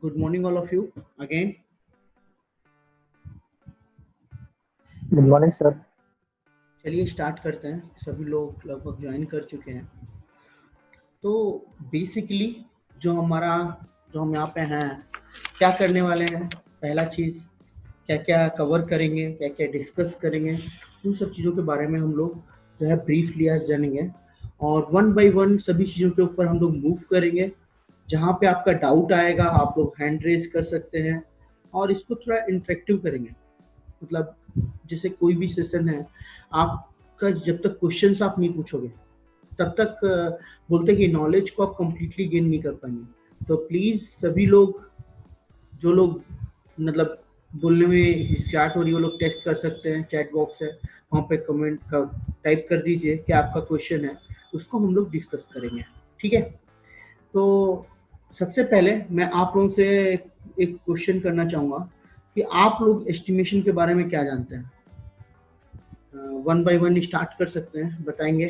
Good morning, all of you. Again, good morning sir. चलिए start करते हैं। सभी लोग लगभग ज्वाइन कर चुके हैं। तो बेसिकली जो हम यहाँ पे हैं, क्या करने वाले हैं? पहला चीज़, क्या क्या कवर करेंगे, क्या क्या डिस्कस करेंगे, उन सब चीज़ों के बारे में हम लोग जो है ब्रीफली आज जानेंगे। और वन बाय वन सभी चीज़ों के ऊपर हम लोग मूव करेंगे। जहाँ पे आपका डाउट आएगा आप लोग हैंड रेज कर सकते हैं और इसको थोड़ा इंटरेक्टिव करेंगे। मतलब जैसे कोई भी सेशन है, आपका जब तक क्वेश्चंस आप नहीं पूछोगे तब तक बोलते हैं कि नॉलेज को आप कंप्लीटली गेन नहीं कर पाएंगे। तो प्लीज़ सभी लोग, जो लोग मतलब बोलने में हिचकिचाहट हो रही है, वो लोग टेक्स्ट कर सकते हैं, चैट बॉक्स है वहाँ पे कमेंट का टाइप कर दीजिए कि आपका क्वेश्चन है, उसको हम लोग डिस्कस करेंगे। ठीक है। तो सबसे पहले मैं आप लोगों से एक क्वेश्चन करना चाहूँगा कि आप लोग एस्टिमेशन के बारे में क्या जानते हैं? वन बाय वन स्टार्ट कर सकते हैं, बताएंगे।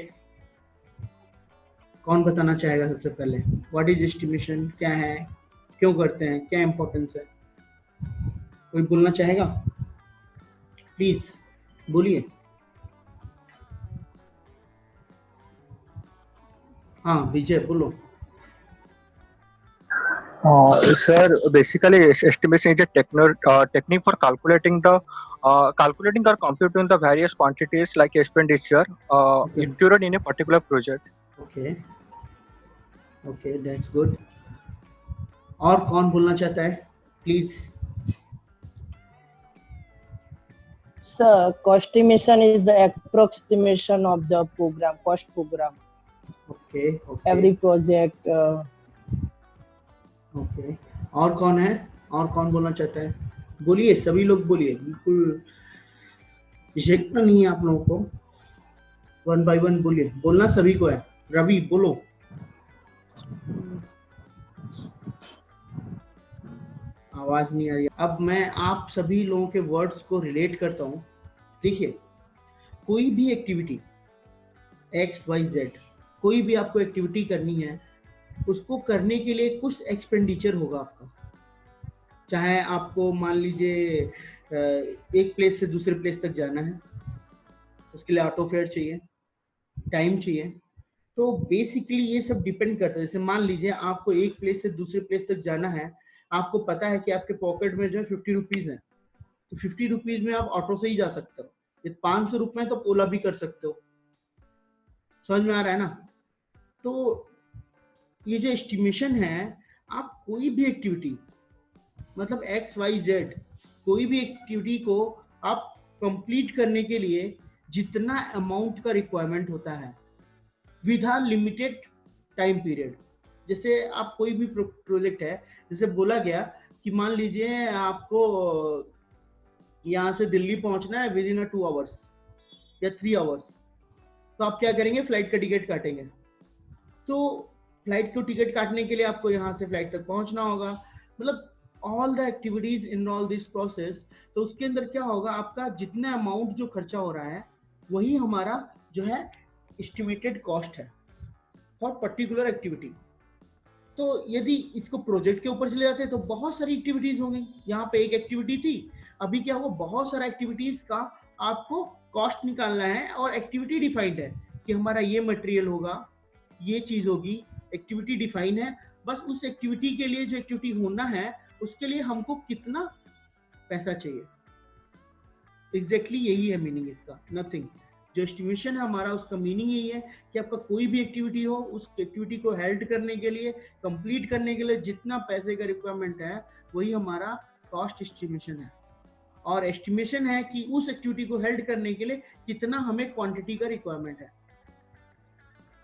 कौन बताना चाहेगा सबसे पहले? व्हाट इज एस्टिमेशन, क्या है, क्यों करते हैं, क्या इम्पोर्टेंस है? कोई बोलना चाहेगा? प्लीज बोलिए। हाँ विजय बोलो। Sir, basically, estimation is a technique for calculating or computing the various quantities like expenditure okay incurred in a particular project. Okay okay, that's good. और कौन बोलना चाहता है? Please. Sir, cost estimation is the approximation of the cost program. Okay okay Every project. Okay. और कौन है? और कौन बोलना चाहता है? बोलिए, सभी लोग बोलिए, बिल्कुल झिझकना नहीं है आप लोगों को। वन बाय वन बोलिए, बोलना सभी को है। रवि बोलो। आवाज नहीं आ रही। अब मैं आप सभी लोगों के वर्ड्स को रिलेट करता हूँ। देखिए, कोई भी एक्टिविटी XYZ, कोई भी आपको एक्टिविटी करनी है, उसको करने के लिए कुछ एक्सपेंडिचर होगा आपका। चाहे आपको मान लीजिए एक प्लेस से दूसरे प्लेस तक जाना है, उसके लिए ऑटो फेयर चाहिए, टाइम चाहिए। तो बेसिकली ये सब डिपेंड करता है। जैसे मान लीजिए आपको एक प्लेस से दूसरे प्लेस तक जाना है, आपको पता है कि आपके पॉकेट में जो है 50 रुपीज है, तो 50 रुपीज में आप ऑटो से ही जा सकते हो। ये 500 रुपए तो ओला भी कर सकते हो। समझ में आ रहा है ना? तो ये जो एस्टिमेशन है, आप कोई भी एक्टिविटी, मतलब XYZ, कोई भी एक्टिविटी को आप कंप्लीट करने के लिए जितना अमाउंट का रिक्वायरमेंट होता है with a limited time period. जैसे आप कोई भी प्रोजेक्ट है, जैसे बोला गया कि मान लीजिए आपको यहाँ से दिल्ली पहुंचना है विद इन 2 आवर्स या 3 आवर्स, तो आप क्या करेंगे? फ्लाइट का टिकट काटेंगे। तो फ्लाइट को टिकट काटने के लिए आपको यहाँ से फ्लाइट तक पहुंचना होगा। मतलब all the activities involve this process. तो उसके अंदर क्या होगा, आपका जितना अमाउंट जो खर्चा हो रहा है वही हमारा जो है एस्टिमेटेड कॉस्ट है फॉर पर्टिकुलर एक्टिविटी। तो यदि इसको प्रोजेक्ट के ऊपर चले जाते हैं तो बहुत सारी एक्टिविटीज होंगी। यहाँ पे एक एक्टिविटी थी, अभी क्या हुआ, बहुत सारा एक्टिविटीज का आपको कॉस्ट निकालना है और एक्टिविटी डिफाइंड है कि हमारा ये मटेरियल होगा, ये चीज होगी, एक्टिविटी डिफाइन है। बस उस एक्टिविटी के लिए, जो एक्टिविटी होना है उसके लिए हमको कितना पैसा चाहिए, एग्जैक्टली यही है मीनिंग इसका, नथिंग। जो एस्टिमेशन है हमारा, उसका मीनिंग यही है कि आपका कोई भी एक्टिविटी हो, उस एक्टिविटी को हेल्ड करने के लिए, कंप्लीट करने के लिए जितना पैसे का रिक्वायरमेंट है वही हमारा कॉस्ट एस्टिमेशन है। और एस्टिमेशन है कि उस एक्टिविटी को हेल्ड करने के लिए कितना हमें क्वांटिटी का रिक्वायरमेंट है।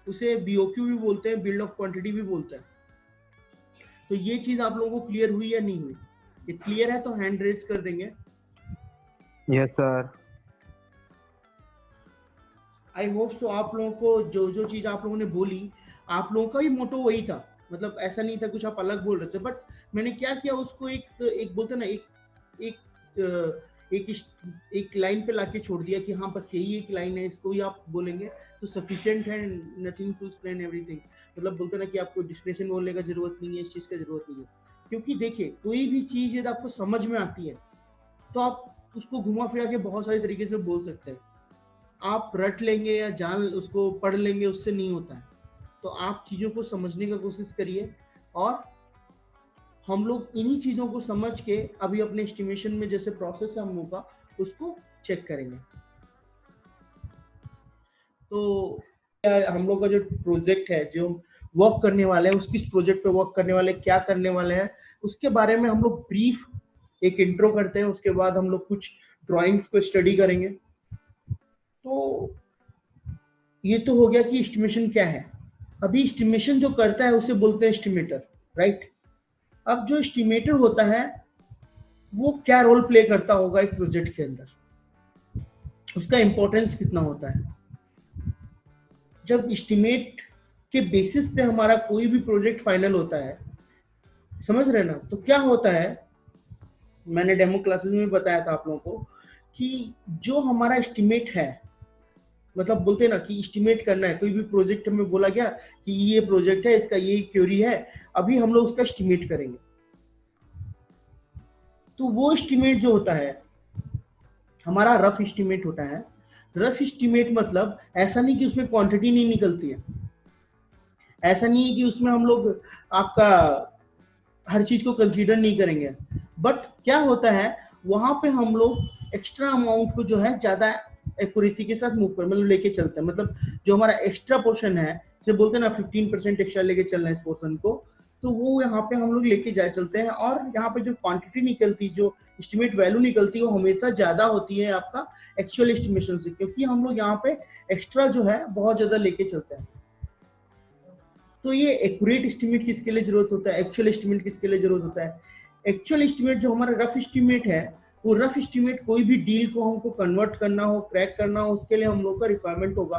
उसे BOQ भी बोलते हैं, बिल्ड ऑफ क्वांटिटी भी बोलते हैं। तो ये चीज आप लोगों को क्लियर हुई या नहीं हुई? ये क्लियर है तो हैंड रेज कर देंगे। Yes, sir. I hope so आप लोगों को जो जो चीज आप लोगों ने बोली, आप लोगों का ही मोटो वही था। मतलब ऐसा नहीं था कुछ आप अलग बोल रहे थे, बट मैंने क्या किया, उसको एक बोलते ना, एक एक लाइन पे लाके छोड़ दिया कि हाँ बस यही एक लाइन है, इसको ही आप बोलेंगे तो सफिशिएंट है, नथिंग टू एक्सप्लेन एवरीथिंग। मतलब बोलते ना कि आपको डिस्क्रिप्शन बोलने का जरूरत नहीं है, इस चीज का जरूरत नहीं है। क्योंकि देखिए कोई भी चीज यदि आपको समझ में आती है तो आप उसको घुमा फिरा के बहुत सारे तरीके से बोल सकते हैं। आप रट लेंगे या जान उसको पढ़ लेंगे, उससे नहीं होता है। तो आप चीजों को समझने का कोशिश करिए, और हम लोग इन्हीं चीजों को समझ के अभी अपने एस्टिमेशन में जैसे प्रोसेस है हम लोग का, उसको चेक करेंगे। तो हम लोग का जो प्रोजेक्ट है, जो वर्क करने वाले हैं, उस किस प्रोजेक्ट पे वर्क करने वाले, क्या करने वाले हैं, उसके बारे में हम लोग ब्रीफ एक इंट्रो करते हैं। उसके बाद हम लोग कुछ ड्राइंग्स को स्टडी करेंगे। तो ये तो हो गया कि एस्टिमेशन क्या है। अभी एस्टिमेशन जो करता है उसे बोलते हैं एस्टिमेटर, राइट। अब जो एस्टिमेटर होता है वो क्या रोल प्ले करता होगा एक प्रोजेक्ट के अंदर, उसका इंपॉर्टेंस कितना होता है। जब एस्टिमेट के बेसिस पे हमारा कोई भी प्रोजेक्ट फाइनल होता है, समझ रहे ना, तो क्या होता है, मैंने डेमो क्लासेस में बताया था आप लोगों को कि जो हमारा एस्टिमेट है, मतलब बोलते हैं ना कि एस्टिमेट करना है, कोई भी प्रोजेक्ट हमें बोला गया कि ये प्रोजेक्ट है, इसका ये क्वेरी है, अभी हम लोग उसका एस्टिमेट करेंगे। तो वो एस्टिमेट जो होता है हमारा रफ एस्टिमेट होता है। रफ एस्टिमेट मतलब ऐसा नहीं कि उसमें क्वांटिटी नहीं निकलती है, ऐसा नहीं है कि उसमें हम लोग आपका हर चीज को कंसीडर नहीं करेंगे, बट क्या होता है वहां पे हम लोग एक्स्ट्रा अमाउंट को जो है ज्यादा एक्यूरेसी के साथ मूव कर, मतलब लेके चलते हैं। मतलब जो हमारा एक्स्ट्रा पोर्शन है, जैसे बोलते हैं ना 15% एक्स्ट्रा लेके चलना है इस पोर्शन को, तो वो यहाँ पे हम लोग लेके जा चलते हैं। और यहाँ पे जो क्वांटिटी निकलती, जो एस्टिमेट वैल्यू निकलती है, वो हमेशा ज्यादा होती है आपका एक्चुअल एस्टिमेशन से, क्योंकि हम लोग यहाँ पे एक्स्ट्रा जो है बहुत ज्यादा लेके चलते हैं। तो ये एक्यूरेट एस्टिमेट किसके लिए जरूरत होता है, एक्चुअल एस्टिमेट किसके लिए जरूरत होता है। एक्चुअल एस्टिमेट जो हमारा रफ एस्टिमेट है, वो रफ एस्टिमेट कोई भी डील को हमको कन्वर्ट करना हो, क्रैक करना हो, उसके लिए हम लोग का रिक्वायरमेंट होगा।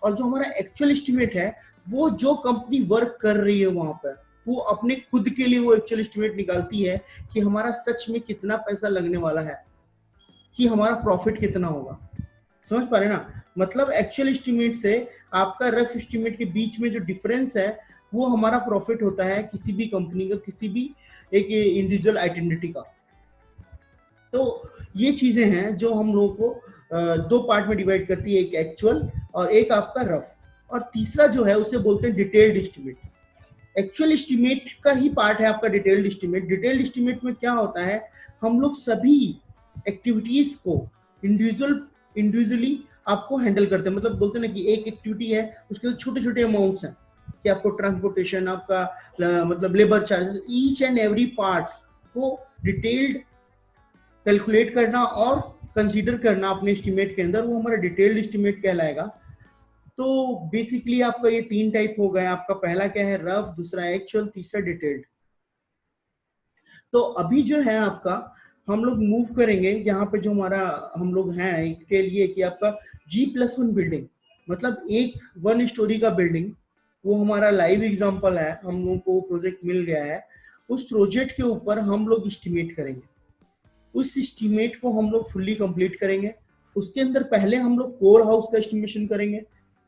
और जो हमारा एक्चुअल एस्टिमेट है, वो जो कंपनी वर्क कर रही है वहां पर, वो अपने खुद के लिए वो एक्चुअल एस्टिमेट निकालती है कि हमारा सच में कितना पैसा लगने वाला है, कि हमारा प्रॉफिट कितना होगा। समझ पा रहे ना, मतलब एक्चुअल एस्टिमेट से आपका रफ एस्टिमेट के बीच में जो डिफरेंस है, वो हमारा प्रॉफिट होता है किसी भी कंपनी का, किसी भी एक इंडिविजुअल आइडेंटिटी का। तो ये चीजें हैं जो हम लोगों को दो पार्ट में डिवाइड करती है, एक एक्चुअल और एक आपका रफ। और तीसरा जो है उसे बोलते हैं डिटेल्ड एस्टिमेट। एक्चुअल एस्टिमेट का ही पार्ट है आपका डिटेल्ड एस्टिमेट। डिटेल्ड एस्टिमेट में क्या होता है, हम लोग सभी एक्टिविटीज को इंडिविजुअली आपको हैंडल करते हैं। मतलब बोलते हैं ना कि एक एक्टिविटी है, उसके छोटे छोटे अमाउंट्स हैं, कि आपको ट्रांसपोर्टेशन, आपका मतलब labour charges, each and every part को डिटेल्ड कैलकुलेट करना और कंसीडर करना अपने एस्टिमेट के अंदर, वो हमारा डिटेल्ड एस्टिमेट कहलाएगा। तो बेसिकली आपका ये तीन टाइप हो गए। आपका पहला क्या है, रफ, दूसरा एक्चुअल, तीसरा डिटेल्ड। तो अभी जो है आपका हम लोग मूव करेंगे यहाँ पे, जो हमारा हम लोग हैं इसके लिए कि आपका G+1 बिल्डिंग, मतलब एक 1 स्टोरी का बिल्डिंग, वो हमारा लाइव एग्जांपल है। हम लोगों को प्रोजेक्ट मिल गया है, उस प्रोजेक्ट के ऊपर हम लोग एस्टिमेट करेंगे। उस एस्टिमेट को हम लोग फुल्ली कंप्लीट करेंगे। उसके अंदर पहले हम लोग कोर हाउस का एस्टिमेशन करेंगे।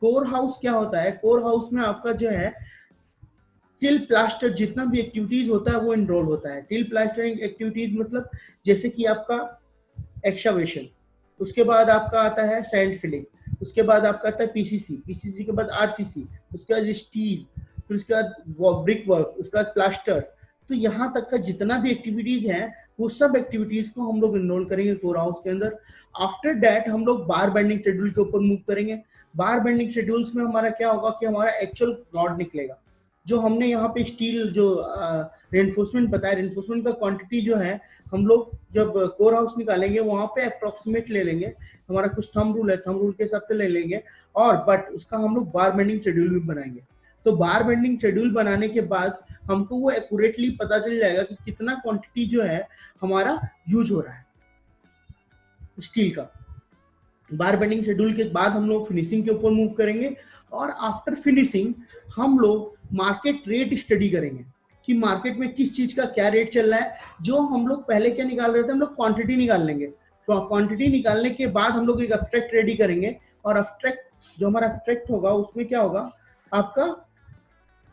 कोर हाउस क्या होता है, कोर हाउस में आपका जो है टिल प्लास्टर जितना भी एक्टिविटीज होता है वो इनरोल होता है। टिल प्लास्टरिंग एक्टिविटीज मतलब जैसे कि आपका एक्सकवेशन, उसके बाद आपका आता है सैंड फिलिंग, उसके बाद आपका आता है पीसीसी के बाद आरसीसी, उसके बाद स्टील, फिर उसके बाद ब्रिक वर्क, उसके बाद प्लास्टर। तो यहाँ तक का जितना भी एक्टिविटीज हैं, वो सब एक्टिविटीज को हम लोग इनरोल करेंगे कोर हाउस के अंदर। आफ्टर दैट हम लोग बार बेंडिंग शेड्यूल के ऊपर मूव करेंगे। बार बेंडिंग शेड्यूल्स में हमारा क्या होगा कि हमारा एक्चुअल रॉड निकलेगा। जो हमने यहाँ पे स्टील जो रेनफोर्समेंट बताया, रेनफोर्समेंट का क्वांटिटी जो है, हम लोग जब कोर हाउस निकालेंगे वहां पे अप्रोक्सीमेट ले लेंगे, हमारा कुछ थंब रूल है, थंब रूल के हिसाब से ले लेंगे। और बट उसका हम लोग बार बेंडिंग शेड्यूल भी बनाएंगे। तो बार बेंडिंग शेड्यूल बनाने के बाद हमको वो एक्यूरेटली पता चल जाएगा कि कितना क्वांटिटी जो है हमारा यूज हो रहा है स्टील का। बार बेंडिंग शेड्यूल के बाद हम लोग फिनिशिंग के ऊपर मूव करेंगे। और आफ्टर फिनिशिंग हम लोग मार्केट रेट स्टडी करेंगे कि मार्केट में किस चीज का क्या रेट चल रहा है। जो हम लोग पहले क्या निकाल रहे थे, हम लोग क्वांटिटी निकाल लेंगे। तो क्वांटिटी निकालने के बाद हम लोग एक एब्स्ट्रैक्ट रेडी करेंगे। और एब्स्ट्रैक्ट जो हमारा एब्स्ट्रैक्ट होगा उसमें क्या होगा, आपका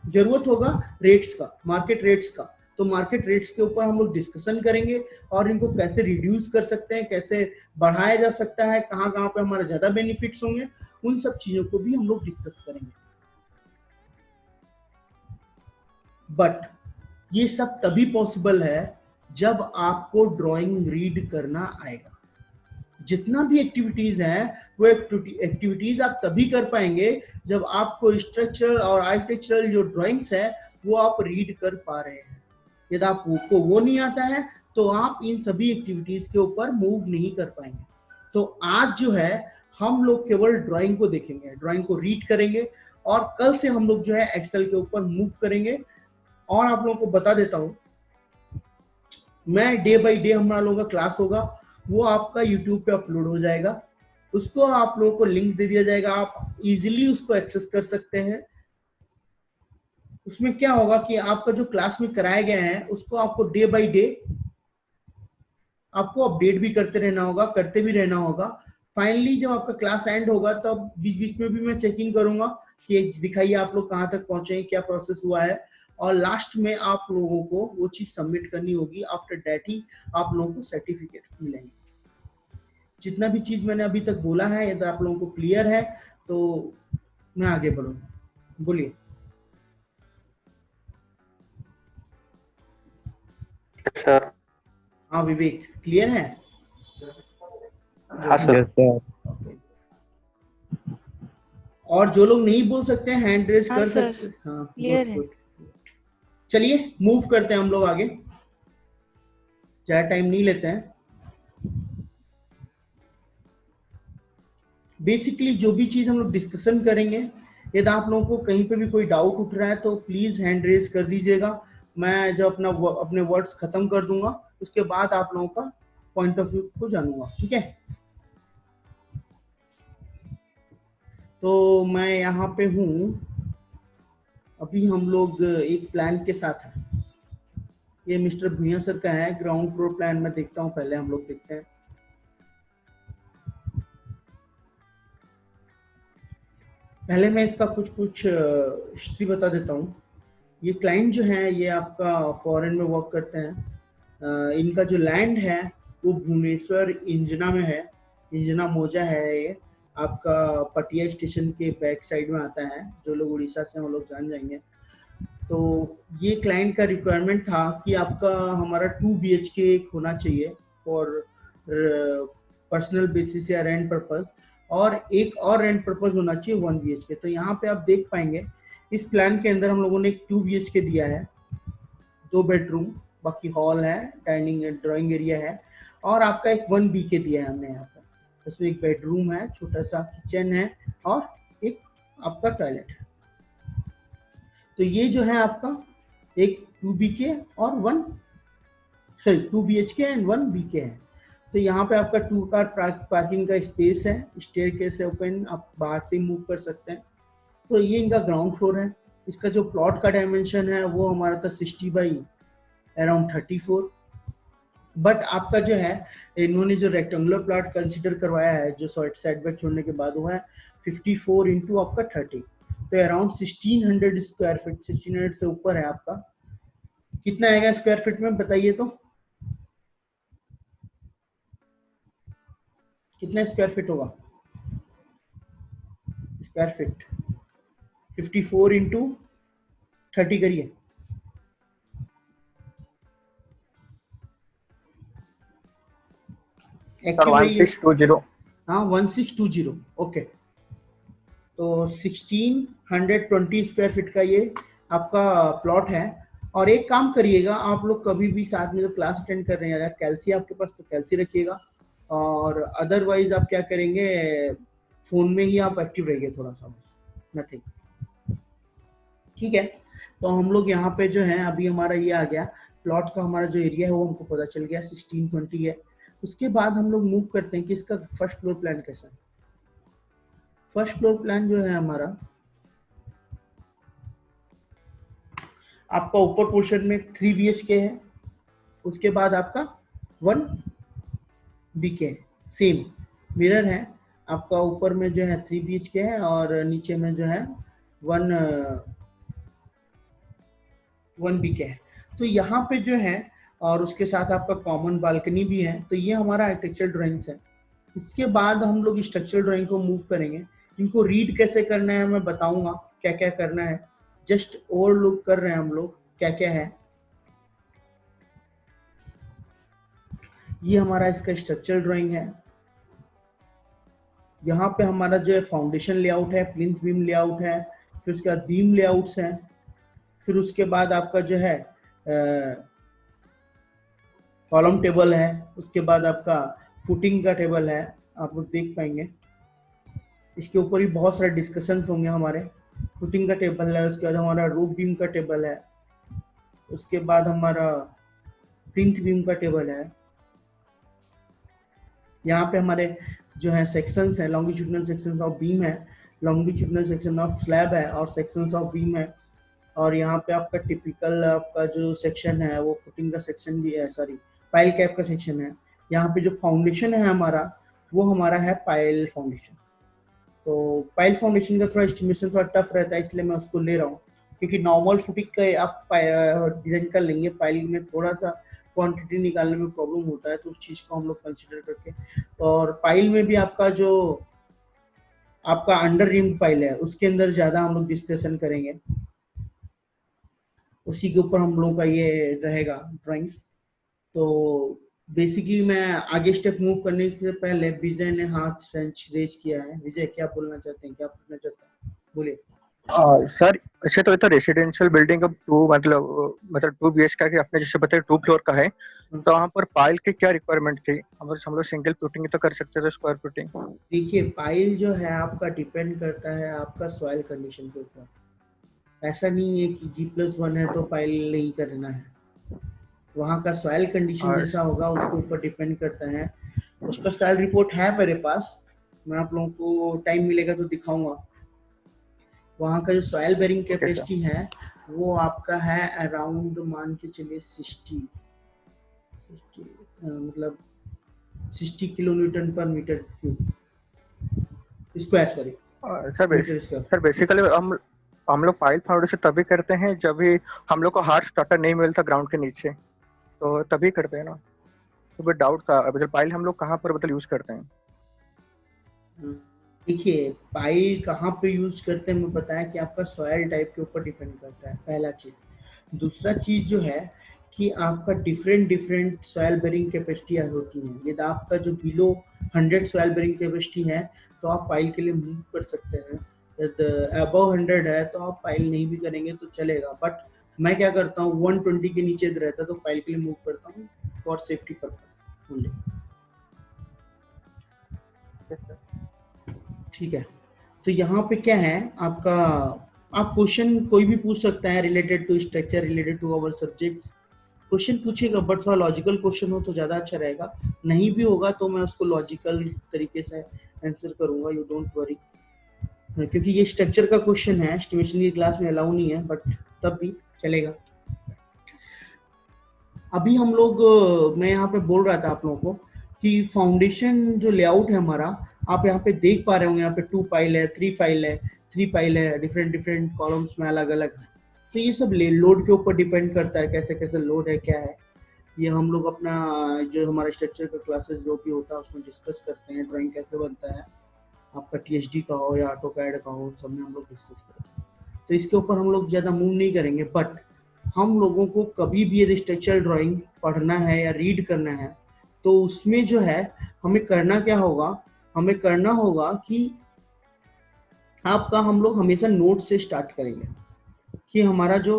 जरूरत होगा रेट्स का, मार्केट रेट्स का। तो मार्केट रेट्स के ऊपर हम लोग डिस्कशन करेंगे और इनको कैसे रिड्यूस कर सकते हैं, कैसे बढ़ाया जा सकता है, कहाँ कहाँ पे हमारा ज्यादा बेनिफिट्स होंगे, उन सब चीजों को भी हम लोग डिस्कस करेंगे। बट ये सब तभी पॉसिबल है जब आपको ड्राइंग रीड करना आएगा। जितना भी एक्टिविटीज है वो एक्टिविटीज आप तभी कर पाएंगे जब आपको स्ट्रक्चरल और आर्किटेक्चरल जो ड्राइंग्स है वो आप रीड कर पा रहे हैं। यदि आपको वो नहीं आता है तो आप इन सभी एक्टिविटीज के ऊपर मूव नहीं कर पाएंगे। तो आज जो है हम लोग केवल ड्राइंग को देखेंगे, ड्राइंग को रीड करेंगे, और कल से हम लोग जो है एक्सेल के ऊपर मूव करेंगे। और आप लोगों को बता देता हूं, मैं डे बाय डे हमारा लोगों का क्लास होगा, वो आपका यूट्यूब पे अपलोड हो जाएगा, उसको आप लोगों को लिंक दे दिया जाएगा, आप इजीली उसको एक्सेस कर सकते हैं। उसमें क्या होगा कि आपका जो क्लास में कराया गया है उसको आपको डे बाय डे आपको अपडेट भी करते रहना होगा, करते भी रहना होगा। फाइनली जब आपका क्लास एंड होगा तब बीच बीच में भी मैं चेकिंग करूंगा कि दिखाइए आप लोग कहाँ तक पहुंचे, क्या प्रोसेस हुआ है, और लास्ट में आप लोगों को वो चीज सबमिट करनी होगी। आफ्टर दैट ही आप लोगों को सर्टिफिकेट्स मिलेंगे। जितना भी चीज मैंने अभी तक बोला है यदि आप लोगों को क्लियर है तो मैं आगे बढ़ूंगा। बोलिए। सर। हाँ विवेक, क्लियर है? हाँ सर। और जो लोग नहीं बोल सकते हैं हैंड रेज हाँ कर सर, सकते। हाँ क्लियर है। चलिए मूव करते हैं हम लोग आगे, ज्यादा टाइम नहीं लेते हैं। बेसिकली जो भी चीज हम लोग डिस्कशन करेंगे, यदि आप लोगों को कहीं पे भी कोई डाउट उठ रहा है तो प्लीज हैंड रेज कर दीजिएगा। मैं जब अपने वर्ड्स खत्म कर दूंगा उसके बाद आप लोगों का पॉइंट ऑफ व्यू को जानूंगा, ठीक है? तो मैं यहाँ पे हूँ, अभी हम लोग एक प्लान के साथ हैं। ये मिस्टर भुइया सर का है, ग्राउंड फ्लोर प्लान में देखता हूँ, पहले हम लोग देखते हैं। पहले मैं इसका कुछ हिस्ट्री बता देता हूँ। ये क्लाइंट जो है ये आपका फॉरेन में वर्क करते हैं। इनका जो लैंड है वो भुवनेश्वर इंजना में है, इंजना मोजा है। ये आपका पटिया स्टेशन के बैक साइड में आता है। जो लोग उड़ीसा से हैं वो लोग जान जाएंगे। तो ये क्लाइंट का रिक्वायरमेंट था कि आपका हमारा 2 BHK होना चाहिए फॉर पर्सनल बेसिस या रेंट पर्पस, और एक और रेंट पर्पस होना चाहिए 1 BHK। तो यहाँ पे आप देख पाएंगे इस प्लान के अंदर हम लोगों ने एक 2 BHK दिया है, 2 बेडरूम, बाकी हॉल है, डाइनिंग ड्राइंग एरिया है, और आपका एक 1 BK दिया है हमने यहाँ पर। इसमें एक बेडरूम है, छोटा सा किचन है, और एक आपका टॉयलेट है। तो ये जो है आपका एक 2 BK और 2 BHK एंड 1 BK है। तो यहाँ पे आपका 2 कार पार्किंग का स्पेस है, स्टेयरकेस है ओपन, आप बाहर से मूव कर सकते हैं। तो ये इनका ग्राउंड फ्लोर है। इसका जो प्लॉट का डायमेंशन है वो हमारा था 60 बाई अराउंड 34। बट आपका जो है इन्होंने जो रेक्टेंगुलर प्लॉट कंसिडर करवाया है जो सेटबैक छोड़ने के बाद, वो है 54 इंटू आपका 30। तो अराउंड 1600 स्क्वायर फीट, 1600 से ऊपर है आपका। कितना आएगा स्क्वायर फीट में बताइए तो? कितना स्क्वायर फीट होगा? स्क्वायर फीट 54 इंटू 30 करिए। सर 1620। हाँ 1620। ओके, तो 1620 स्क्वायर फीट का ये आपका प्लॉट है। और एक काम करिएगा, आप लोग कभी भी साथ में जब क्लास अटेंड कर रहे हैं, अगर कैल्सी आपके पास तो कैल्सी रखिएगा, और अदरवाइज आप क्या करेंगे, फोन में ही आप एक्टिव रहिए थोड़ा सा, बस नथिंग, ठीक है? तो हम लोग यहाँ पे जो है अभी हमारा ये आ गया, प्लॉट का हमारा जो एरिया है वो हमको पता चल गया 1620 है। उसके बाद हम लोग मूव करते हैं कि इसका फर्स्ट फ्लोर प्लान कैसा है। फर्स्ट फ्लोर प्लान जो है हमारा, आपका ऊपर पोर्शन में 3 BHK है, उसके बाद आपका 1 BK है, सेम मिरर है। आपका ऊपर में जो है 3 BHK है और नीचे में जो है 1 BK है। तो यहाँ पे जो है, और उसके साथ आपका कॉमन बालकनी भी है। तो ये हमारा आर्किटेक्चरल ड्राइंग्स है। इसके बाद हम लोग स्ट्रक्चरल ड्राइंग को मूव करेंगे। इनको रीड कैसे करना है मैं बताऊंगा, क्या क्या करना है। जस्ट ओवरलुक कर रहे हैं हम लोग क्या क्या है। ये हमारा इसका स्ट्रक्चरल ड्राइंग है। यहाँ पे हमारा जो है फाउंडेशन लेआउट है, प्लिंथ बीम लेआउट है, फिर उसके बाद बीम लेआउट्स हैं, फिर उसके बाद आपका जो है कॉलम टेबल है, उसके बाद आपका फुटिंग का टेबल है, आप लोग देख पाएंगे। इसके ऊपर भी बहुत सारे डिस्कशंस होंगे हमारे। फुटिंग का टेबल है, उसके बाद हमारा रूफ बीम का टेबल है, उसके बाद हमारा प्लिंथ बीम का टेबल है। यहाँ पे हमारे जो है सेक्शंस है, लॉन्गिट्यूडनल सेक्शंस ऑफ बीम है, लॉन्गिट्यूडनल सेक्शन ऑफ स्लैब है और सेक्शंस ऑफ बीम है। और यहाँ पे आपका टिपिकल आपका जो सेक्शन है वो फुटिंग का सेक्शन भी है, सॉरी पाइल कैप का सेक्शन है। यहाँ पे जो फाउंडेशन है हमारा, वो हमारा है पाइल फाउंडेशन। तो पाइल फाउंडेशन का थोड़ा एस्टिमेशन थोड़ा टफ रहता है, इसलिए मैं उसको ले रहा हूँ, क्योंकि नॉर्मल फुटिंग का आप डिजाइन कर लेंगे, पाइल में थोड़ा सा क्वांटिटी निकालने में प्रॉब्लम होता है, तो उस चीज़ को हम लोग कंसिडर करके। और पाइल में भी आपका जो आपका अंडर रिम पाइल है, उसके अंदर ज़्यादा हम लोग डिस्कशन करेंगे, उसी के ऊपर हम लोगों का ये रहेगा ड्राइंग्स। तो बेसिकली मैं आगे स्टेप मूव करने से पहले विजय ने हाथ रेज किया है। विजय क्या बोलना चाहते हैं, क्या पूछना चाहते हैं, बोलिए। सर अच्छा, तो ये तो रेसिडेंशियल बिल्डिंग अब मतलब 2 BHK के आपने जैसे बताया 2 फ्लोर का है, तो वहाँ पर पाइल की क्या रिक्वायरमेंट थी? हम लोग सिंगल फुटिंग तो कर सकते थे, स्क्वायर फुटिंग? देखिए पाइल जो है आपका डिपेंड करता है आपका सॉइल कंडीशन के ऊपर। ऐसा नहीं है कि G+1 है तो पाइल नहीं करना है, वहाँ का सॉइल कंडीशन जैसा होगा उसके ऊपर डिपेंड करता है। उसका सॉइल रिपोर्ट है मेरे पास, मैं आप लोगों को टाइम मिलेगा तो दिखाऊंगा। वहाँ का जो सॉइल बेरिंग कैपेसिटी है वो आपका है अराउंड मान के चलिए 60 मतलब 60 किलो न्यूटन पर metre cube square, sorry sir basically हम लोग पाइल फाउंडेशन तभी करते हैं जब भी हम लोग को हार्ड स्टार्टर नहीं मिलता ग्राउंड के नीचे, तो तभी करते हैं ना। तो फिर डाउट था मतलब पाइल हम लोग कहाँ पर मतलब यूज करते हैं? देखिए पाइल कहाँ पे यूज करते हैं मैं बताया कि आपका सॉइल टाइप के ऊपर डिपेंड करता है, पहला चीज। दूसरा चीज जो है कि आपका डिफरेंट सॉइल बेरिंग कैपेसिटी होती है। यदि आपका जो बिलो 100 सॉइल बेरिंग कैपेसिटी है तो आप पाइल के लिए मूव कर सकते हैं। यदि अबव 100 है तो आप पाइल नहीं भी करेंगे तो चलेगा, बट मैं क्या करता हूँ 120 के नीचे रहता तो पाइल के लिए मूव करता हूँ फॉर सेफ्टी पर्पस ओनली। ठीक है, तो यहाँ पे क्या है आपका, आप क्वेश्चन कोई भी पूछ सकता है related to structure, related to our subjects. Question पूछेगा बट थोड़ा लॉजिकल क्वेश्चन हो तो ज़्यादा अच्छा रहेगा, नहीं भी होगा तो मैं उसको लॉजिकल तरीके से आंसर करूंगा, यू डोंट वरी। क्योंकि ये स्ट्रक्चर का क्वेश्चन है, एस्टिमेशन की क्लास में अलाउ नहीं है, बट तब भी चलेगा। अभी हम लोग मैं यहाँ पे बोल रहा था आप लोगों को कि फाउंडेशन जो लेआउट है हमारा, आप यहाँ पे देख पा रहे होंगे, यहाँ पे 2 पाइल है, 3 फाइल है, 3 पाइल है, डिफरेंट कॉलम्स में अलग अलग है। तो ये सब लोड के ऊपर डिपेंड करता है, कैसे कैसे लोड है, क्या है। ये हम लोग अपना जो हमारा स्ट्रक्चर का क्लासेस जो भी होता है उसमें डिस्कस करते हैं, ड्राइंग कैसे बनता है, आपका THD का हो या AutoCAD का हो, सब में हम लोग डिस्कस करते हैं। तो इसके ऊपर हम लोग ज़्यादा मूव नहीं करेंगे, बट हम लोगों को कभी भी यदि स्ट्रक्चरल ड्राइंग पढ़ना है या रीड करना है तो उसमें जो है हमें करना क्या होगा, हमें करना होगा कि आपका हम लोग हमेशा नोट से स्टार्ट करेंगे, कि हमारा जो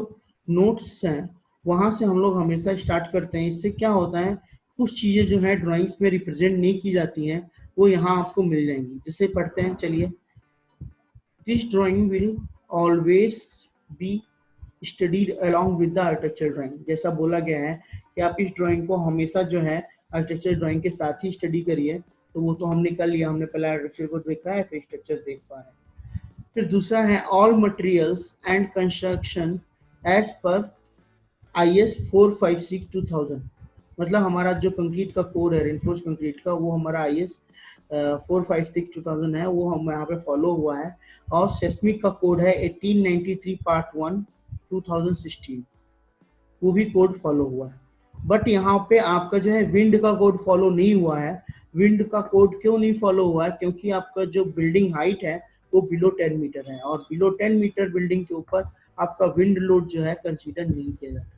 नोट्स हैं वहाँ से हम लोग हमेशा स्टार्ट करते हैं। इससे क्या होता है, कुछ चीज़ें जो है ड्राइंग्स में रिप्रेजेंट नहीं की जाती हैं वो यहाँ आपको मिल जाएंगी। जिसे पढ़ते हैं, चलिए। This drawing will always be studied along with the architecture drawing. जैसा बोला गया है कि आप इस ड्राइंग को हमेशा जो है आर्किटेक्चर ड्राइंग के साथ ही स्टडी करिए। तो वो तो हमने कर लिया, हमने पहले आर्किटेक्चर को देखा है, फिर स्ट्रक्चर देख पा रहे हैं। फिर दूसरा है all materials and construction as per IS 456-2000। मतलब हमारा जो कंक्रीट का कोड है, रेनफोर्स कंक्रीट का, वो हमारा IS 456-2000 है, वो हम यहाँ पे फॉलो हुआ है। और सेस्मिक का कोड है 1893 पार्ट 1 2016। वो भी कोड फॉलो हुआ है। बट यहाँ पे आपका जो है विंड का कोड फॉलो नहीं हुआ है। विंड का कोड क्यों नहीं फॉलो हुआ है? क्योंकि आपका जो बिल्डिंग हाइट है वो बिलो 10 मीटर है, और बिलो 10 मीटर बिल्डिंग के ऊपर आपका विंड लोड जो है कंसीडर नहीं किया जाता।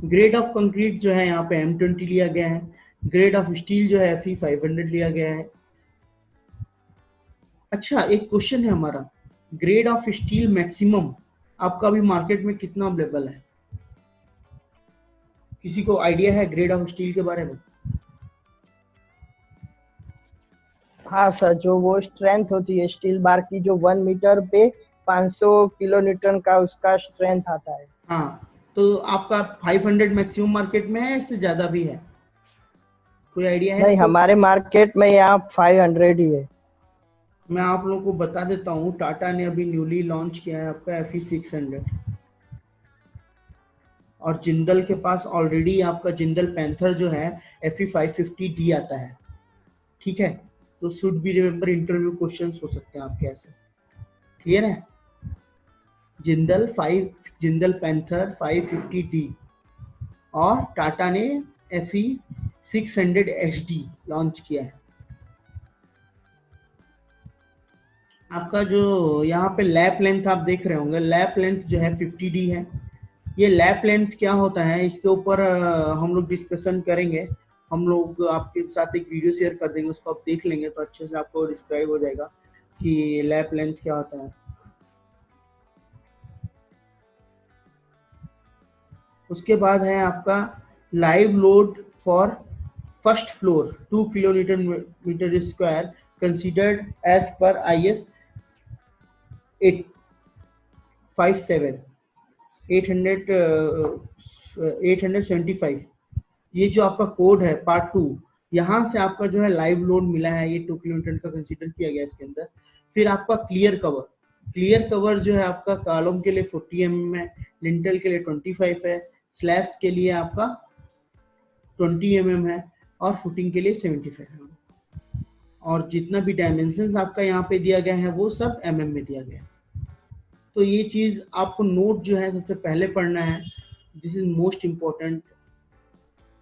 ग्रेड ऑफ कंक्रीट जो है यहाँ पे M20 लिया गया है। ग्रेड ऑफ स्टील जो है Fe 500 लिया गया है। अच्छा, एक क्वेश्चन है हमारा, ग्रेड ऑफ स्टील मैक्सिमम आपका अभी मार्केट में कितना अवेलेबल है? किसी को आइडिया है ग्रेड ऑफ स्टील के बारे में? हाँ सर, जो वो स्ट्रेंथ होती है स्टील बार की, जो 1 मीटर पे 500 किलो न्यूटन का उसका स्ट्रेंथ आता है। हाँ, तो आपका 500 मैक्सिमम मार्केट में है, इससे ज्यादा भी है? कोई आइडिया है? नहीं, हमारे मार्केट में यहाँ 500 ही है। मैं आप लोगों को बता देता हूँ, टाटा ने अभी न्यूली लॉन्च किया है आपका Fe 600, और जिंदल के पास ऑलरेडी आपका जिंदल पैंथर जो है Fe 550D आता है। ठीक है, तो should be remember interview questions हो सकते हैं आपके ऐसे। क्लियर है? जिंदल पैंथर 550D और टाटा ने Fe 600 HD लॉन्च किया है। आपका जो यहाँ पे लैप लेंथ आप देख रहे होंगे, लैप लेंथ जो है 50D है। ये लैप लेंथ क्या होता है, इसके ऊपर हम लोग डिस्कशन करेंगे। हम लोग आपके साथ एक वीडियो शेयर कर देंगे, उसको आप देख लेंगे तो अच्छे से आपको डिस्क्राइब हो जाएगा कि लैप लेंथ क्या होता है। उसके बाद है आपका live load for first floor 2 kilometre metre square considered as per IS 875। ये जो आपका कोड है पार्ट 2, यहाँ से आपका जो है लाइव लोड मिला है, ये 2 किलोमीटर का कंसीडर किया गया इसके अंदर। फिर आपका क्लियर कवर जो है आपका कॉलम के लिए 40 mm है, लिंटल के लिए 25 है, स्लैब्स के लिए आपका 20 mm है, और फुटिंग के लिए 75 mm। और जितना भी डायमेंशंस आपका यहाँ पे दिया गया है वो सब mm में दिया गया है। तो ये चीज आपको नोट जो है सबसे पहले पढ़ना है। This is most important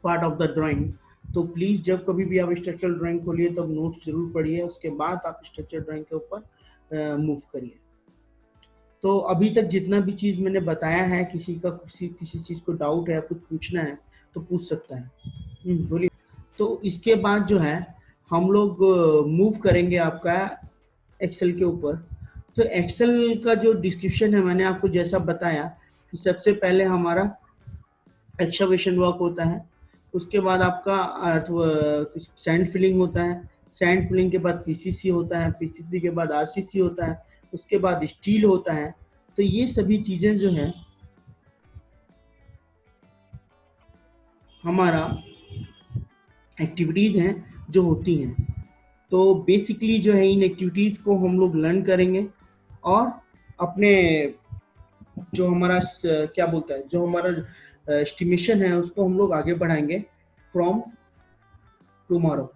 part of the drawing. तो प्लीज जब कभी भी आप स्ट्रक्चरल ड्राइंग खोलिए तब नोट जरूर पढ़िए, उसके बाद आप स्ट्रक्चरल ड्राइंग के ऊपर मूव करिए। तो अभी तक जितना भी चीज मैंने बताया है, किसी चीज को डाउट है, कुछ पूछना है तो पूछ सकता है। बोलिए। तो इसके बाद जो है हम लोग मूव करेंगे आपका एक्सेल के ऊपर। तो एक्सेल का जो डिस्क्रिप्शन है मैंने आपको जैसा बताया कि सबसे पहले हमारा एक्सकवेशन वर्क होता है, उसके बाद आपका सैंड फिलिंग होता है, सैंड फिलिंग के बाद PCC होता है, PCC के बाद RCC होता है, उसके बाद स्टील होता है। तो ये सभी चीजें जो है हमारा एक्टिविटीज हैं जो होती हैं। तो बेसिकली जो है इन एक्टिविटीज को हम लोग लर्न करेंगे और अपने जो हमारा क्या बोलता है, जो हमारा एस्टिमेशन है उसको हम लोग आगे बढ़ाएंगे फ्रॉम टुमारो।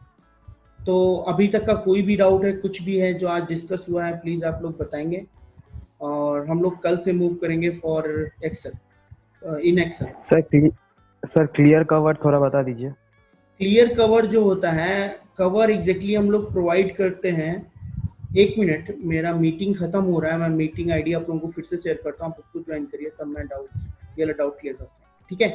तो अभी तक का कोई भी डाउट है, कुछ भी है जो आज डिस्कस हुआ है, प्लीज आप लोग बताएंगे, और हम लोग कल से मूव करेंगे for excel in excel. Sir clear cover थोड़ा बता दीजिए। क्लियर कवर जो होता है, कवर एग्जैक्टली हम लोग प्रोवाइड करते हैं। एक मिनट, मेरा मीटिंग खत्म हो रहा है, मैं मीटिंग आईडी आप लोगों को फिर से शेयर करता हूँ, आप उसको ज्वाइन करिए, तब मैं ये डाउट क्लियर करता हूँ। ठीक है।